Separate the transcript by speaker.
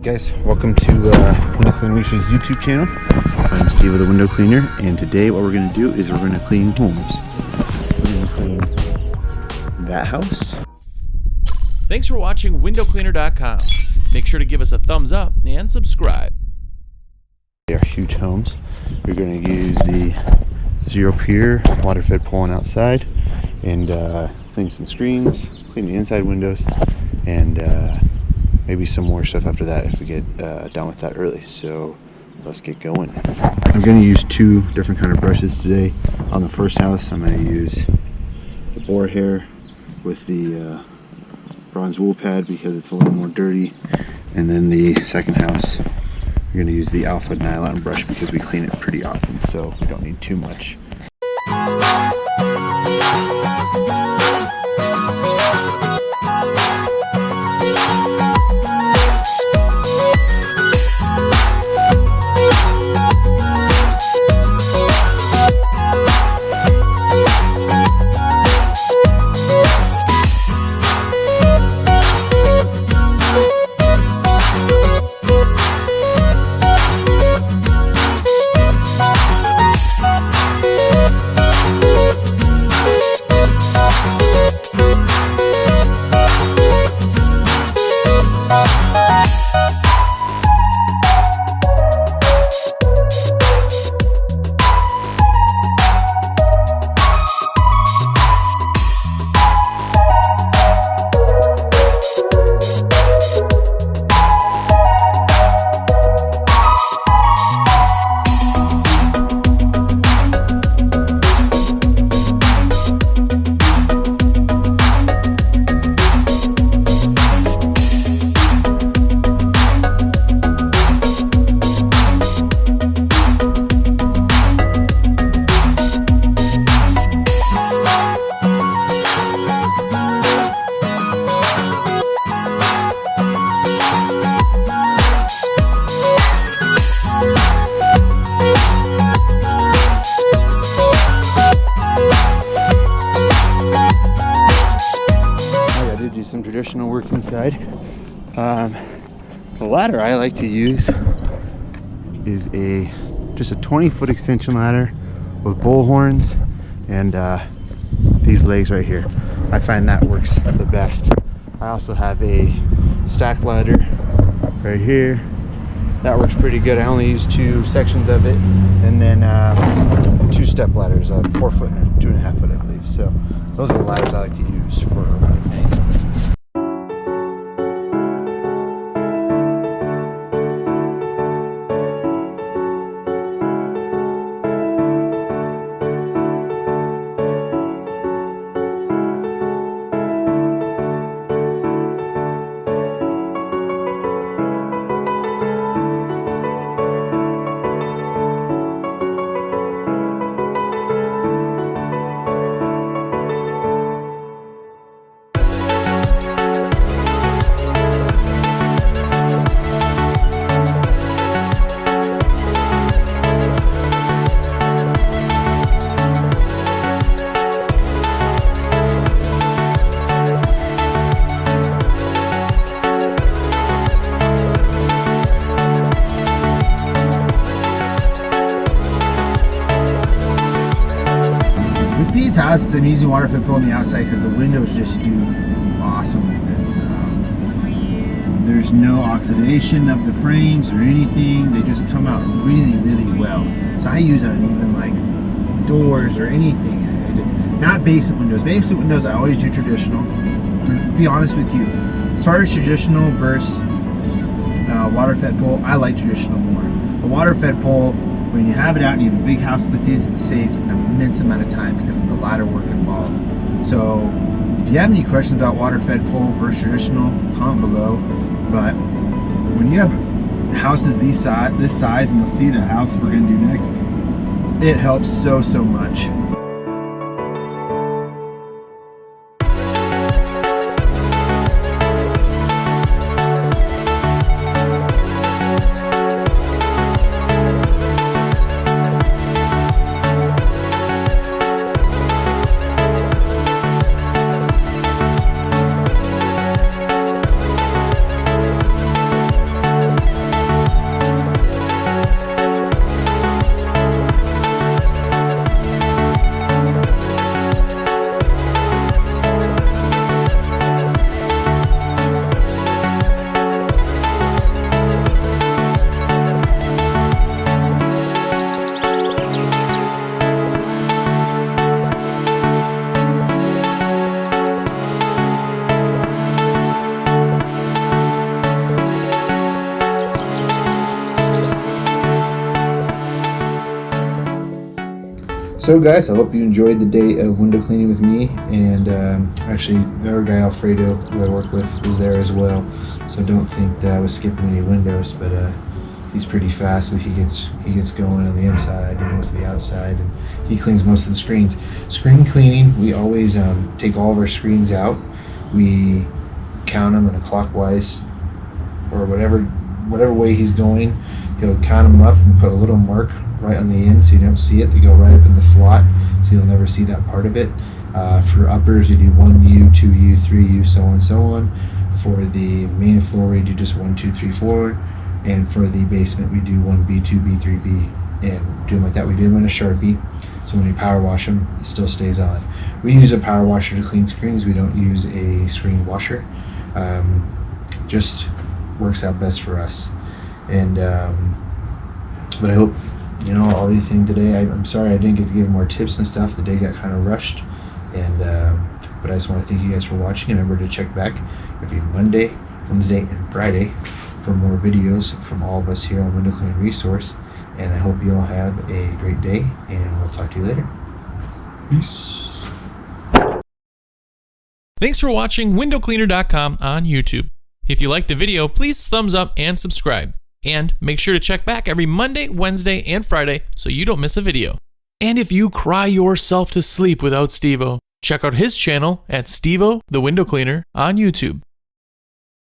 Speaker 1: Guys, welcome to Window Cleaner Mission's YouTube channel. I'm Steve with the Window Cleaner, and today what we're going to do is we're going to clean homes. We're going to clean that house.
Speaker 2: Thanks for watching windowcleaner.com. Make sure to give us a thumbs up and subscribe.
Speaker 1: They are huge homes. We're going to use the Zero Pure Waterfed Pole on outside and clean some screens, clean the inside windows, and maybe some more stuff after that if we get done with that early. So let's get going. I'm going to use two different kind of brushes today. On the first house, I'm going to use the boar hair with the bronze wool pad because it's a little more dirty. And then the second house, we're going to use the alpha nylon brush because we clean it pretty often, so we don't need too much. Some traditional work inside. The ladder I like to use is just a 20-foot extension ladder with bull horns and these legs right here. I find that works the best. I also have a stack ladder right here. That works pretty good. I only use two sections of it, and then two step ladders, 4 foot and 2.5 foot, I believe. So those are the ladders I like to use for anything. These houses, I'm using Waterfed Pole on the outside because the windows just do awesome with it. There's no oxidation of the frames or anything. They just come out really, really well. So I use it on even like doors or anything. Not basement windows. Basement windows, I always do traditional. To be honest with you, as far as traditional versus Waterfed Pole, I like traditional more. The Waterfed Pole, when you have it out and you have a big house like this, it saves an immense amount of time because of the ladder work involved. So if you have any questions about Waterfed Pole versus traditional, comment below. But when you have houses this size, and you'll see the house we're going to do next, it helps so much. So guys, I hope you enjoyed the day of window cleaning with me, and actually the other guy Alfredo, who I work with, was there as well. So don't think that I was skipping any windows, but he's pretty fast, so he gets going on the inside and most of the outside, and he cleans most of the screens. Screen cleaning, we always take all of our screens out. We count them in a clockwise or whatever way he's going. He'll count them up and put a little mark right on the end so you don't see it. They go right up in the slot, so you'll never see that part of it. For uppers, you do 1U, 2U, 3U, so on and so on. For the main floor, we do just 1, 2, 3, 4. And for the basement, we do 1B, 2B, 3B, and do them like that. We do them in a Sharpie, so when you power wash them, it still stays on. We use a power washer to clean screens. We don't use a screen washer. Just works out best for us. And but I hope all everything today. I'm sorry I didn't get to give more tips and stuff. The day got kind of rushed, and but I just want to thank you guys for watching. And remember to check back every Monday, Wednesday, and Friday for more videos from all of us here on Window Cleaning Resource. And I hope you all have a great day, and we'll talk to you later. Peace.
Speaker 2: Thanks for watching WindowCleaner.com on YouTube. If you liked the video, please thumbs up and subscribe. And make sure to check back every Monday, Wednesday, and Friday so you don't miss a video. And if you cry yourself to sleep without Steve-O, check out his channel at Steve-O the Window Cleaner on YouTube.